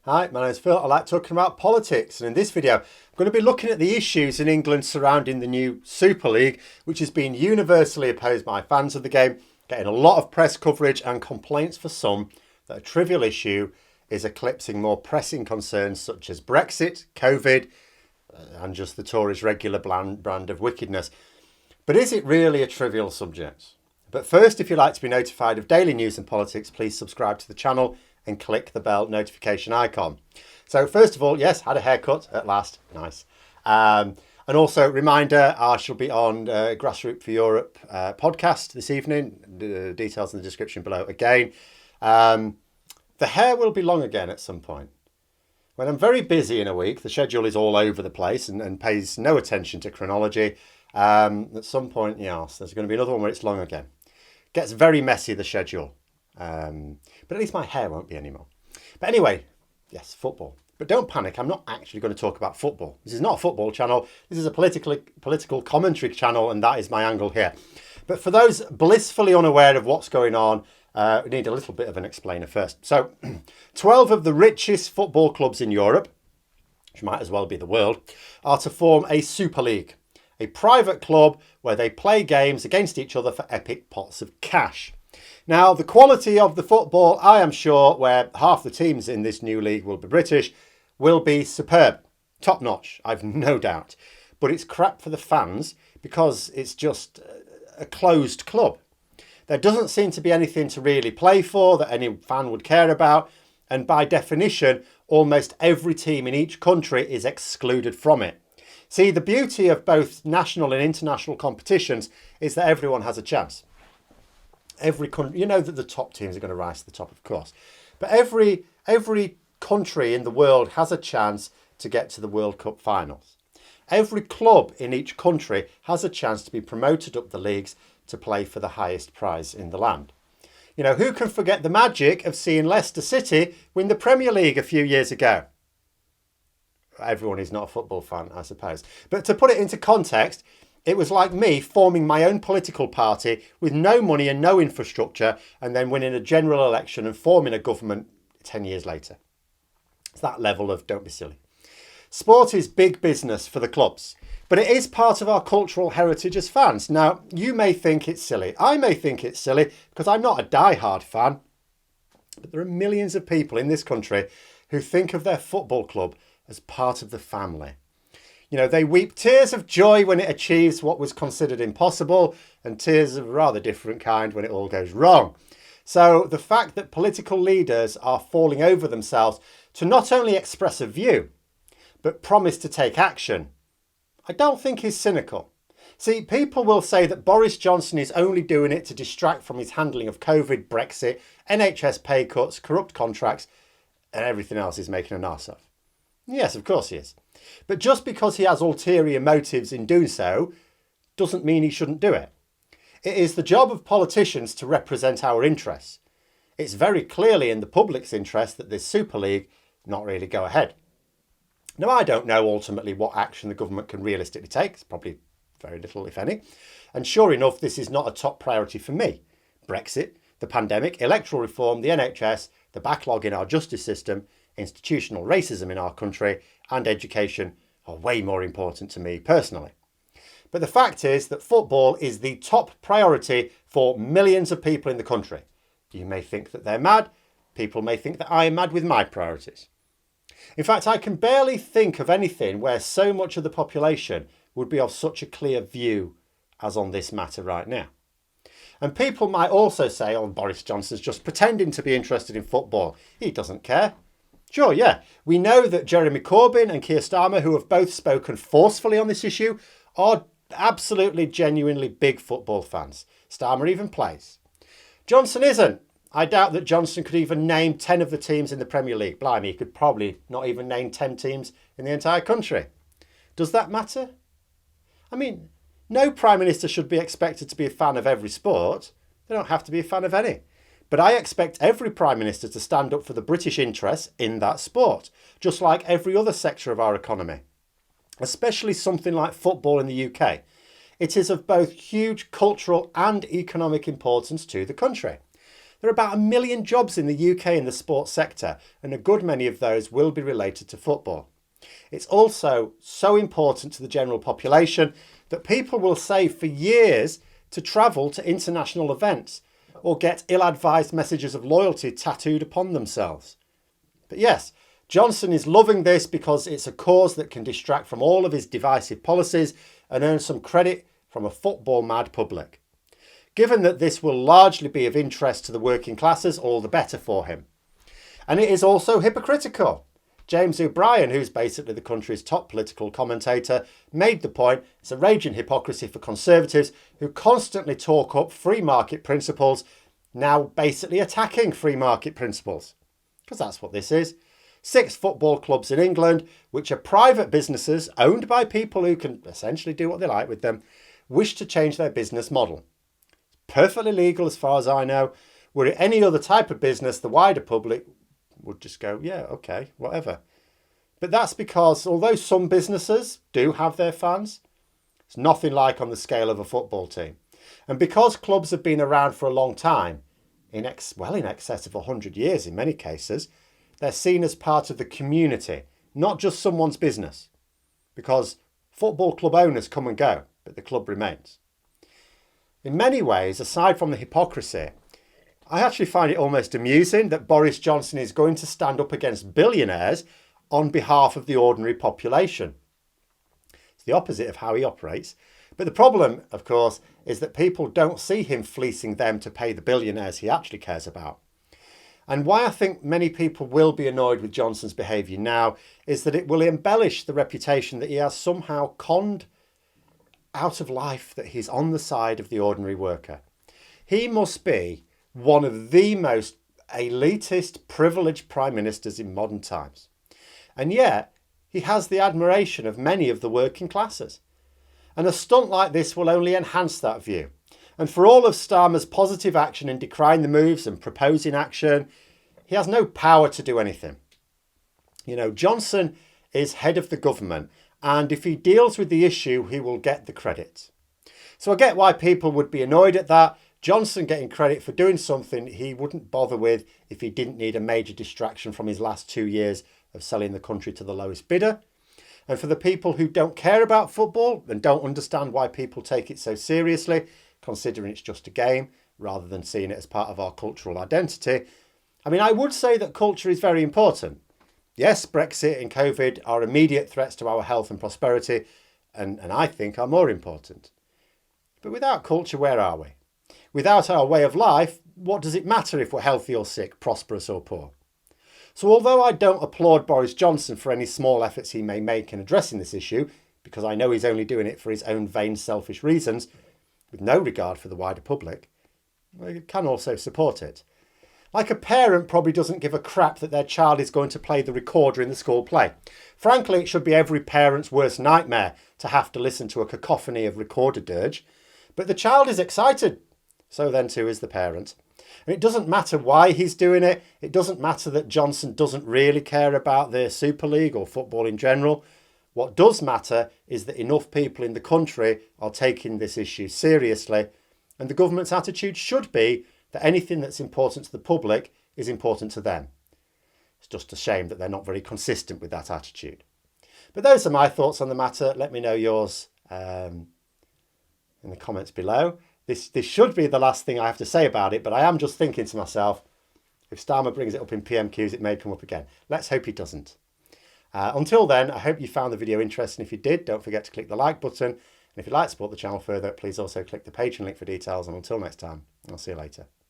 Hi, my name is Phil. I like talking about politics, and in this video I'm going to be looking at the issues in England surrounding the new Superleague, which has been universally opposed by fans of the game, getting a lot of press coverage and complaints for some that a trivial issue is eclipsing more pressing concerns such as Brexit, COVID, and just the Tories' regular brand of wickedness. But is it really a trivial subject? But first, if you'd like to be notified of daily news and politics, please subscribe to the channel and click the bell notification icon. So first of all, yes, had a haircut at last. Nice. And also, reminder, I shall be on Grassroots for Europe podcast this evening. The details in the description below again. The hair will be long again at some point. When I'm very busy in a week, the schedule is all over the place and pays no attention to chronology. At some point, yes, there's going to be another one where it's long again. Gets very messy, the schedule. But at least my hair won't be anymore. But anyway, yes, football. But don't panic, I'm not actually going to talk about football. This is not a football channel. This is a political commentary channel, and that is my angle here. But for those blissfully unaware of what's going on, we need a little bit of an explainer first. So 12 of the richest football clubs in Europe, which might as well be the world, are to form a Super League, a private club where they play games against each other for epic pots of cash. Now, the quality of the football, I am sure, where half the teams in this new league will be British, will be superb. Top notch, I've no doubt. But it's crap for the fans because it's just a closed club. There doesn't seem to be anything to really play for that any fan would care about. And by definition, almost every team in each country is excluded from it. See, the beauty of both national and international competitions is that everyone has a chance. Every country, you know that the top teams are going to rise to the top, of course. But every country in the world has a chance to get to the World Cup finals. Every club in each country has a chance to be promoted up the leagues to play for the highest prize in the land. You know, who can forget the magic of seeing Leicester City win the Premier League a few years ago? Everyone is not a football fan, I suppose. But to put it into context, it was like me forming my own political party with no money and no infrastructure and then winning a general election and forming a government 10 years later. It's that level of don't be silly. Sport is big business for the clubs, but it is part of our cultural heritage as fans. Now, you may think it's silly. I may think it's silly because I'm not a die-hard fan. But there are millions of people in this country who think of their football club as part of the family. You know, they weep tears of joy when it achieves what was considered impossible and tears of a rather different kind when it all goes wrong. So the fact that political leaders are falling over themselves to not only express a view, but promise to take action, I don't think is cynical. See, people will say that Boris Johnson is only doing it to distract from his handling of COVID, Brexit, NHS pay cuts, corrupt contracts, and everything else he's making an arse of. Yes, of course he is. But just because he has ulterior motives in doing so doesn't mean he shouldn't do it. It is the job of politicians to represent our interests. It's very clearly in the public's interest that this Super League not really go ahead. Now, I don't know ultimately what action the government can realistically take. It's probably very little, if any. And sure enough, this is not a top priority for me. Brexit, the pandemic, electoral reform, the NHS, the backlog in our justice system, institutional racism in our country, and education are way more important to me personally. But the fact is that football is the top priority for millions of people in the country. You may think that they're mad. People may think that I am mad with my priorities. In fact, I can barely think of anything where so much of the population would be of such a clear view as on this matter right now. And people might also say, oh, Boris Johnson's just pretending to be interested in football. He doesn't care. Sure, yeah. We know that Jeremy Corbyn and Keir Starmer, who have both spoken forcefully on this issue, are absolutely genuinely big football fans. Starmer even plays. Johnson isn't. I doubt that Johnson could even name 10 of the teams in the Premier League. Blimey, he could probably not even name 10 teams in the entire country. Does that matter? I mean, no Prime Minister should be expected to be a fan of every sport. They don't have to be a fan of any. But I expect every Prime Minister to stand up for the British interests in that sport, just like every other sector of our economy, especially something like football in the UK. It is of both huge cultural and economic importance to the country. There are about 1 million jobs in the UK in the sports sector, and a good many of those will be related to football. It's also so important to the general population that people will save for years to travel to international events or get ill-advised messages of loyalty tattooed upon themselves. But yes, Johnson is loving this because it's a cause that can distract from all of his divisive policies and earn some credit from a football-mad public. Given that this will largely be of interest to the working classes, all the better for him. And it is also hypocritical. James O'Brien, who's basically the country's top political commentator, made the point it's a raging hypocrisy for Conservatives who constantly talk up free market principles, now basically attacking free market principles. Because that's what this is. 6 football clubs in England, which are private businesses owned by people who can essentially do what they like with them, wish to change their business model. It's perfectly legal as far as I know. Were it any other type of business, the wider public would just go, yeah, okay, whatever. But that's because although some businesses do have their fans, it's nothing like on the scale of a football team. And because clubs have been around for a long time, in excess of 100 years in many cases, they're seen as part of the community, not just someone's business. Because football club owners come and go, but the club remains. In many ways, aside from the hypocrisy, I actually find it almost amusing that Boris Johnson is going to stand up against billionaires on behalf of the ordinary population. It's the opposite of how he operates. But the problem, of course, is that people don't see him fleecing them to pay the billionaires he actually cares about. And why I think many people will be annoyed with Johnson's behaviour now is that it will embellish the reputation that he has somehow conned out of life that he's on the side of the ordinary worker. He must be one of the most elitist, privileged prime ministers in modern times. And yet, he has the admiration of many of the working classes. And a stunt like this will only enhance that view. And for all of Starmer's positive action in decrying the moves and proposing action, he has no power to do anything. You know, Johnson is head of the government, and if he deals with the issue, he will get the credit. So I get why people would be annoyed at that. Johnson getting credit for doing something he wouldn't bother with if he didn't need a major distraction from his last 2 years of selling the country to the lowest bidder. And for the people who don't care about football and don't understand why people take it so seriously, considering it's just a game rather than seeing it as part of our cultural identity, I mean, I would say that culture is very important. Yes, Brexit and COVID are immediate threats to our health and prosperity, and I think are more important. But without culture, where are we? Without our way of life, what does it matter if we're healthy or sick, prosperous or poor? So although I don't applaud Boris Johnson for any small efforts he may make in addressing this issue, because I know he's only doing it for his own vain, selfish reasons, with no regard for the wider public, I can also support it. Like a parent probably doesn't give a crap that their child is going to play the recorder in the school play. Frankly, it should be every parent's worst nightmare to have to listen to a cacophony of recorder dirge. But the child is excited. So then too is the parent. And it doesn't matter why he's doing it. It doesn't matter that Johnson doesn't really care about the Superleague or football in general. What does matter is that enough people in the country are taking this issue seriously. And the government's attitude should be that anything that's important to the public is important to them. It's just a shame that they're not very consistent with that attitude. But those are my thoughts on the matter. Let me know yours in the comments below. This should be the last thing I have to say about it, but I am just thinking to myself, if Starmer brings it up in PMQs, it may come up again. Let's hope he doesn't. Until then, I hope you found the video interesting. If you did, don't forget to click the like button. And if you'd like to support the channel further, please also click the Patreon link for details. And until next time, I'll see you later.